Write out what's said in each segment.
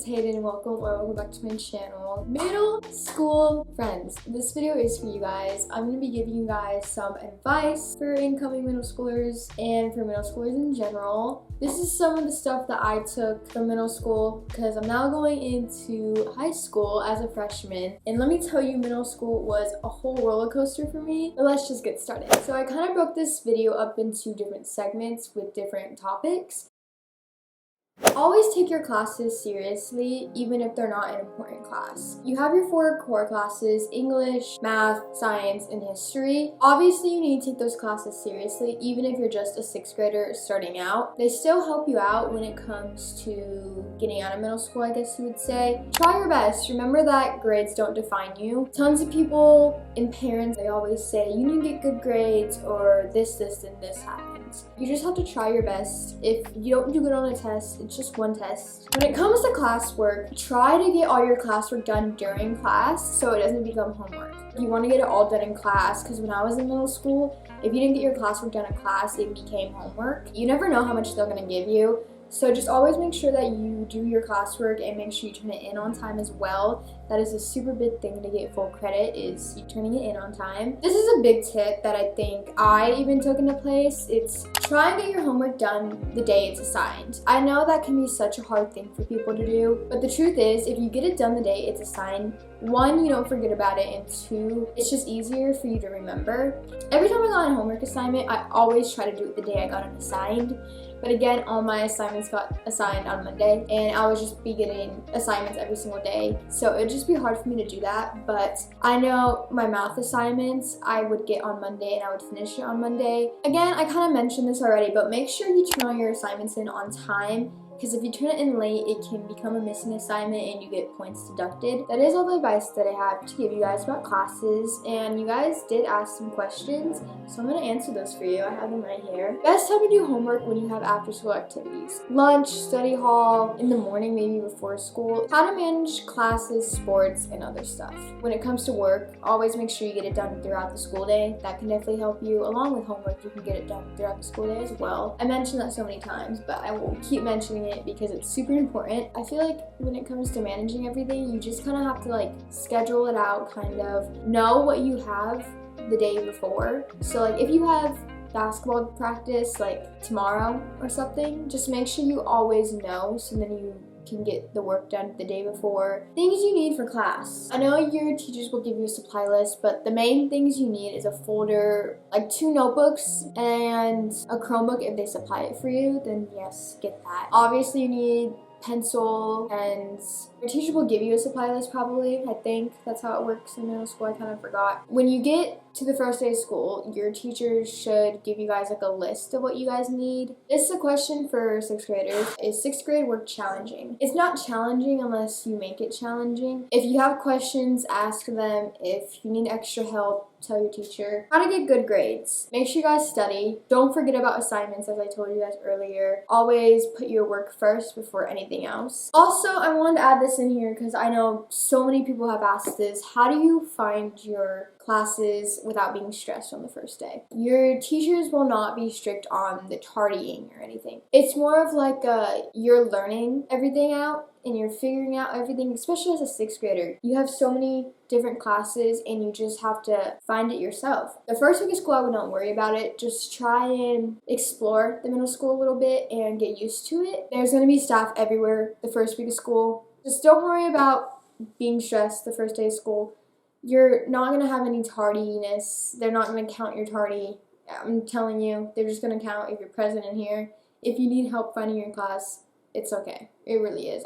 Hayden and welcome back to my channel. Middle school friends. This video is for you guys. I'm going to be giving you guys some advice for incoming middle schoolers and for middle schoolers in general. This is some of the stuff that I took from middle school because I'm now going into high school as a freshman. And let me tell you, middle school was a whole roller coaster for me. But let's just get started. So I kind of broke this video up into different segments with different topics. Always take your classes seriously, even if they're not an important class. You have your 4 core classes: English, math, science, and history. Obviously, you need to take those classes seriously, even if you're just a 6th grader starting out. They still help you out when it comes to getting out of middle school, I guess you would say. Try your best. Remember that grades don't define you. Tons of people and parents, they always say, you need to get good grades or this, and this happens. You just have to try your best. If you don't do good on a test, it's just one test. When it comes to classwork, try to get all your classwork done during class so it doesn't become homework. You want to get it all done in class, because when I was in middle school, if you didn't get your classwork done in class, it became homework. You never know how much they're going to give you. So just always make sure that you do your classwork and make sure you turn it in on time as well. That is a super big thing to get full credit, is you turning it in on time. This is a big tip that I think I even took into place. It's try and get your homework done the day it's assigned. I know that can be such a hard thing for people to do, but the truth is, if you get it done the day it's assigned, 1, you don't forget about it, and 2, it's just easier for you to remember. Every time I got a homework assignment, I always try to do it the day I got it assigned. But again, all my assignments got assigned on Monday, and I would just be getting assignments every single day. So it would just be hard for me to do that. But I know my math assignments I would get on Monday and I would finish it on Monday. Again, I kind of mentioned this already, but make sure you turn all your assignments in on time, because if you turn it in late, it can become a missing assignment and you get points deducted. That is all the advice that I have to give you guys about classes, and you guys did ask some questions, so I'm going to answer those for you. I have them right here. Best time to do homework when you have after school activities: lunch, study hall, in the morning, maybe before school. How to manage classes, sports, and other stuff. When it comes to work, always make sure you get it done throughout the school day. That can definitely help you. Along with homework, you can get it done throughout the school day as well. I mentioned that so many times, but I will keep mentioning it because it's super important. I feel like when it comes to managing everything, you just kind of have to like schedule it out, kind of know what you have the day before. So like if you have basketball practice like tomorrow or something, just make sure you always know, so then you can get the work done the day before. Things you need for class. I know your teachers will give you a supply list, but the main things you need is a folder, like 2 notebooks, and a Chromebook. If they supply it for you, then yes, get that. Obviously, you need pencil, and your teacher will give you a supply list probably. I think that's how it works in middle school. I kind of forgot. When you get to the first day of school, your teachers should give you guys like a list of what you guys need. This is a question for 6th graders. Is 6th grade work challenging? It's not challenging unless you make it challenging. If you have questions, ask them. If you need extra help, tell your teacher. How to get good grades. Make sure you guys study. Don't forget about assignments, as I told you guys earlier. Always put your work first before anything else. Also, I wanted to add this in here because I know so many people have asked this. How do you find your classes without being stressed on the first day? Your teachers will not be strict on the tardying or anything. It's more of like you're learning everything out and you're figuring out everything, especially as a 6th grader. You have so many different classes and you just have to find it yourself. The first week of school, I would not worry about it. Just try and explore the middle school a little bit and get used to it. There's going to be staff everywhere the first week of school. Just don't worry about being stressed the first day of school. You're not going to have any tardiness. They're not going to count your tardy. I'm telling you, they're just going to count if you're present in here. If you need help finding your class, it's okay. It really is.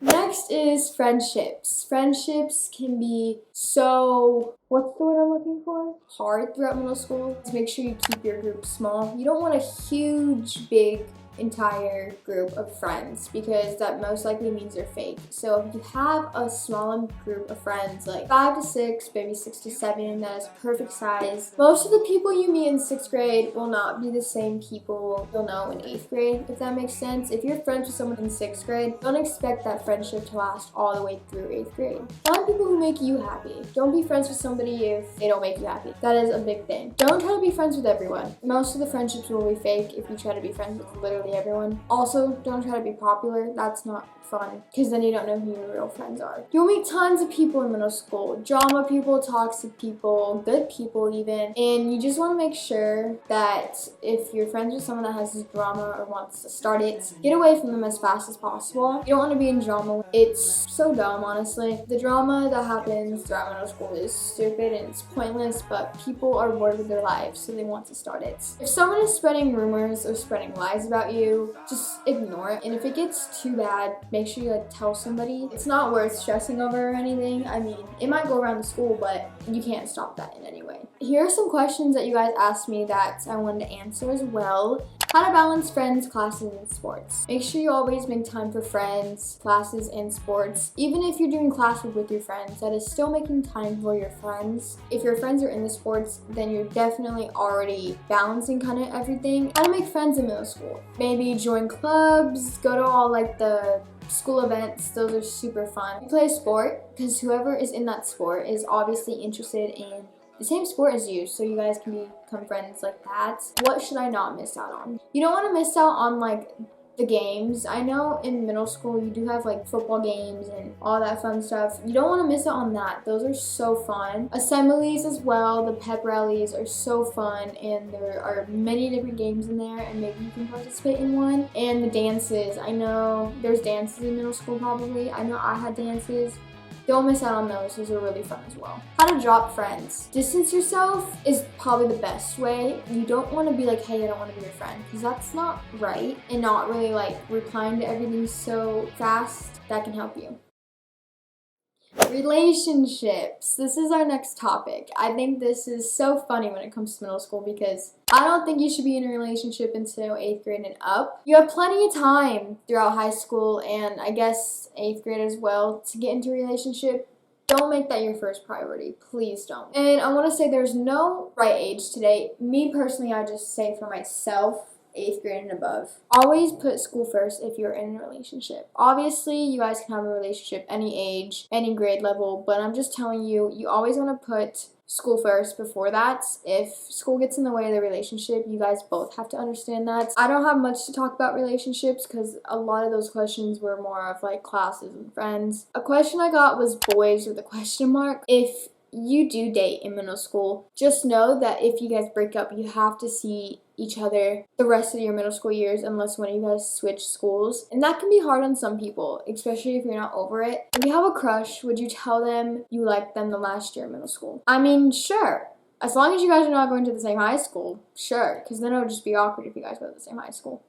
Next is friendships. Friendships can be so, what's the word I'm looking for? Hard throughout middle school. To make sure you keep your group small. You don't want a huge, big entire group of friends, because that most likely means they're fake. So if you have a small group of friends, like 5 to 6, maybe 6 to 7, that is perfect size. Most of the people you meet in 6th grade will not be the same people you'll know in 8th grade, if that makes sense. If you're friends with someone in 6th grade, don't expect that friendship to last all the way through 8th grade. Find people who make you happy. Don't be friends with somebody if they don't make you happy. That is a big thing. Don't try to be friends with everyone. Most of the friendships will be fake if you try to be friends with literally literally everyone. Also, don't try to be popular. That's not fun, because then you don't know who your real friends are. You'll meet tons of people in middle school. Drama people, toxic people, good people even. And you just want to make sure that if you're friends with someone that has this drama or wants to start it, get away from them as fast as possible. You don't want to be in drama. It's so dumb, honestly. The drama that happens throughout middle school is stupid and it's pointless, but people are bored with their lives, so they want to start it. If someone is spreading rumors or spreading lies about you, just ignore it. And if it gets too bad, make sure you tell somebody. It's not worth stressing over or anything. I mean, it might go around the school, but you can't stop that in any way. Here are some questions that you guys asked me that I wanted to answer as well. How to balance friends, classes, and sports. Make sure you always make time for friends, classes, and sports. Even if you're doing classes with your friends, that is still making time for your friends. If your friends are in the sports, then you're definitely already balancing kind of everything. How to make friends in middle school. Maybe join clubs, go to all like the school events. Those are super fun. Play a sport, because whoever is in that sport is obviously interested in the same sport as you, so you guys can become friends like that. What should I not miss out on? You don't want to miss out on like the games. I know in middle school you do have like football games and all that fun stuff. You don't want to miss out on that. Those are so fun. Assemblies as well, the pep rallies are so fun, and there are many different games in there, and maybe you can participate in one. And the dances, I know there's dances in middle school probably. I know I had dances. Don't miss out on those. Those are really fun as well. How to drop friends. Distance yourself is probably the best way. You don't want to be like, hey, I don't want to be your friend, because that's not right, and not really like replying to everything so fast. That can help you. Relationships. This is our next topic. I think this is so funny when it comes to middle school, because I don't think you should be in a relationship until 8th grade and up. You have plenty of time throughout high school and I guess 8th grade as well to get into a relationship. Don't make that your first priority. Please don't. And I want to say there's no right age today. Me personally, I just say for myself, 8th grade and above. Always put school first if you're in a relationship. Obviously, you guys can have a relationship any age, any grade level, but I'm just telling you, you always want to put school first before that. If school gets in the way of the relationship, you guys both have to understand that. I don't have much to talk about relationships because a lot of those questions were more of like classes and friends. A question I got was boys with a question mark. If you do date in middle school, just know that if you guys break up, you have to see each other the rest of your middle school years unless one of you guys switch schools. And that can be hard on some people, especially if you're not over it. If you have a crush, would you tell them you liked them the last year of middle school? I mean, sure. As long as you guys are not going to the same high school, sure. Because then it would just be awkward if you guys go to the same high school.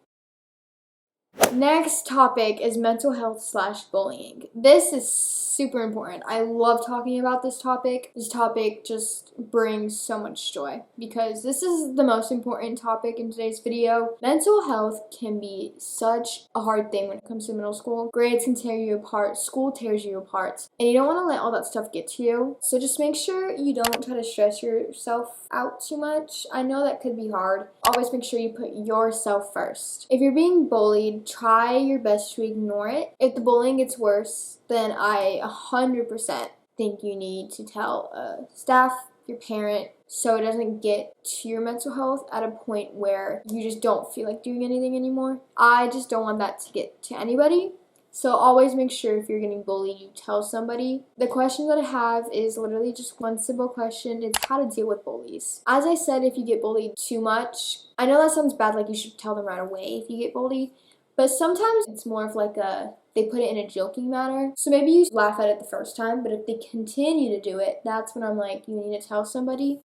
Next topic is mental health / bullying. This is super important. I love talking about this topic. This topic just brings so much joy because this is the most important topic in today's video. Mental health can be such a hard thing when it comes to middle school. Grades can tear you apart. School tears you apart. And you don't want to let all that stuff get to you. So just make sure you don't try to stress yourself out too much. I know that could be hard. Always make sure you put yourself first. If you're being bullied, try your best to ignore it. If the bullying gets worse, then I 100% think you need to tell staff, your parent, so it doesn't get to your mental health at a point where you just don't feel like doing anything anymore. I just don't want that to get to anybody. So always make sure if you're getting bullied, you tell somebody. The question that I have is literally just one simple question. It's how to deal with bullies. As I said, if you get bullied too much, I know that sounds bad, like you should tell them right away if you get bullied. But sometimes it's more of like they put it in a joking manner. So maybe you laugh at it the first time, but if they continue to do it, that's when I'm like, you need to tell somebody.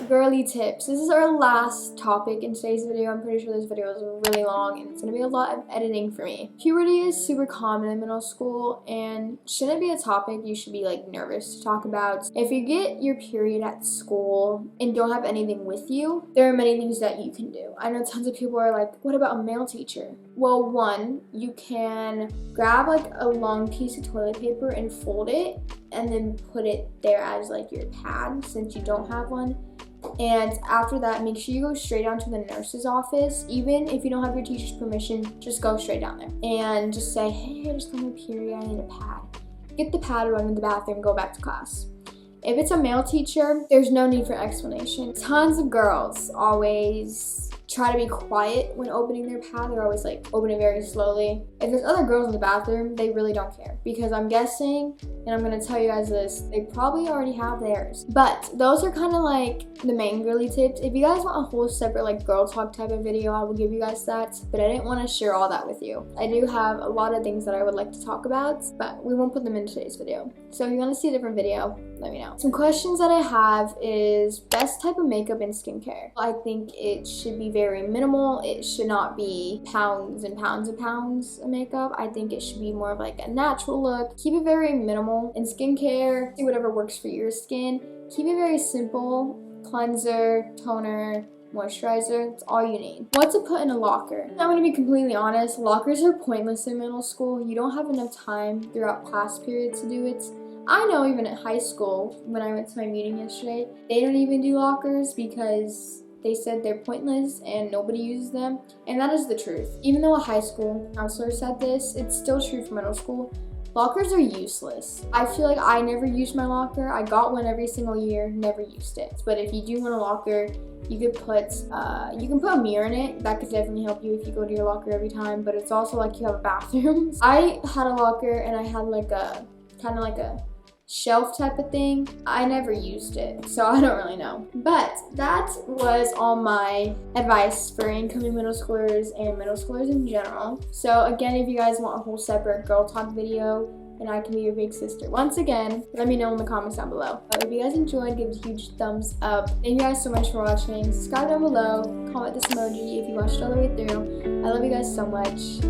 Girly tips. This is our last topic in today's video. I'm pretty sure this video is really long and it's going to be a lot of editing for me. Puberty is super common in middle school and shouldn't be a topic you should be like nervous to talk about. If you get your period at school and don't have anything with you, there are many things that you can do. I know tons of people are like, what about a male teacher? Well, one, you can grab like a long piece of toilet paper and fold it and then put it there as like your pad since you don't have one. And after that, make sure you go straight down to the nurse's office. Even if you don't have your teacher's permission, just go straight down there and just say, hey, I just got my period, I need a pad. Get the pad, run in the bathroom, go back to class. If it's a male teacher, there's no need for explanation. Tons of girls always try to be quiet when opening their pad. They're always like open it very slowly. If there's other girls in the bathroom, they really don't care, because I'm guessing, and I'm gonna tell you guys this, they probably already have theirs. But those are kind of like the main girly tips. If you guys want a whole separate like girl talk type of video, I will give you guys that, but I didn't want to share all that with you. I do have a lot of things that I would like to talk about, but we won't put them in today's video. So if you want to see a different video, let me know. Some questions that I have is best type of makeup and skincare. I think it should be very minimal. It should not be pounds and pounds and pounds of makeup. I think it should be more of like a natural look. Keep it very minimal. In skincare, do whatever works for your skin. Keep it very simple. Cleanser, toner, moisturizer, it's all you need. What to put in a locker? I'm gonna be completely honest, lockers are pointless in middle school. You don't have enough time throughout class periods to do it. I know even at high school, when I went to my meeting yesterday, they don't even do lockers because they said they're pointless and nobody uses them. And that is the truth. Even though a high school counselor said this, it's still true for middle school. Lockers are useless. I feel like I never used my locker. I got one every single year, never used it. But if you do want a locker, you could put, you can put a mirror in it. That could definitely help you if you go to your locker every time, but it's also like you have a bathroom. I had a locker and I had like a, kind of like a shelf type of thing. I never used it, so I don't really know. But that was all my advice for incoming middle schoolers and middle schoolers in general. So again, if you guys want a whole separate girl talk video and I can be your big sister, once again, let me know in the comments down below. If you guys enjoyed, give it a huge thumbs up. Thank you guys so much for watching. Subscribe down below, comment this emoji if you watched all the way through. I love you guys so much.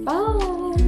Bye!